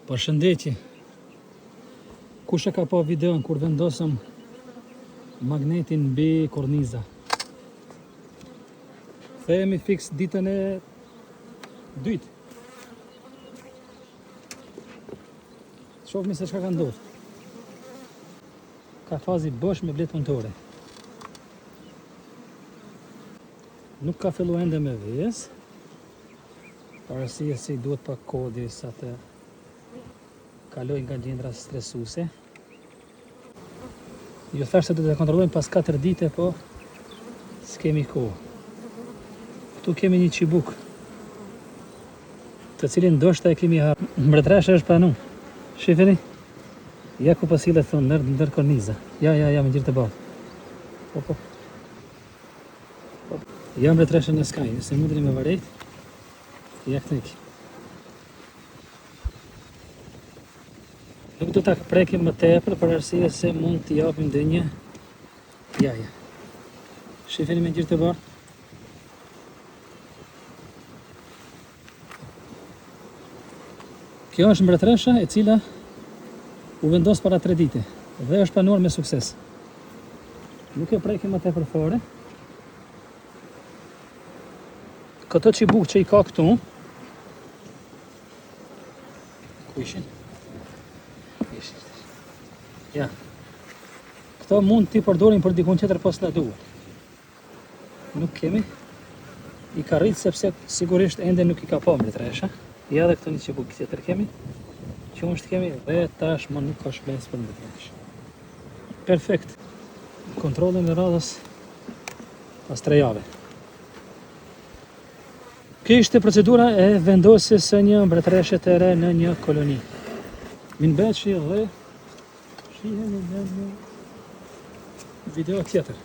Përshëndetje. Kush e ka pa videon kur vendosëm magnetin mbi korniza? Thehemi fix ditën e dytë. Shohmi se çka ka ndodhur. Ka fazi bosh me blet punëtore. Nuk ka filluar ende me vezë. Parasia si duhet pak kohë derisa të kaloj nga gjendra stresuese. Ju thash se do të kontrollojmë pas 4 dite, po s'kemi kohë. Këtu kemi një çibuk, të cilin ndoshta e kemi harruar. Mbretëresha është pranu. Shifeni? Ja ku po sillet thonë ndër korniza. Ja, me gjirë të bardhë. Po. Ja mbretëresha në skaj, nëse mundeni me varejt, ja këtë iki. Nuk do ta prekim më tepër për arsye se mund t'i japim ndonjë. Ja. Shifeni me gjirë të bardhë. Kjo është mbretëresha e cila u vendos para 3 dite dhe është planuar me sukses. Nuk e prekim më tepër fare. Këto çibuk që i ka këtu, ku ishin? Ja. Këto mund t'i përdorim për dikun tjetër pas na duhet. Nuk kemi. I ka rrit sepse sigurisht ende nuk i ka pa mbretëresha. Ja dhe këto një çibuk tjetër kemi. Qumësht kemi dhe tashmë nuk ka shpesë për mbretëresha. Perfekt. Kontrollin e radhës pas 3 jave. Kjo ishte procedura e vendosjes së një mbretëreshe të re në një koloni. Minbeçi dhe shihemi në një video tjetër.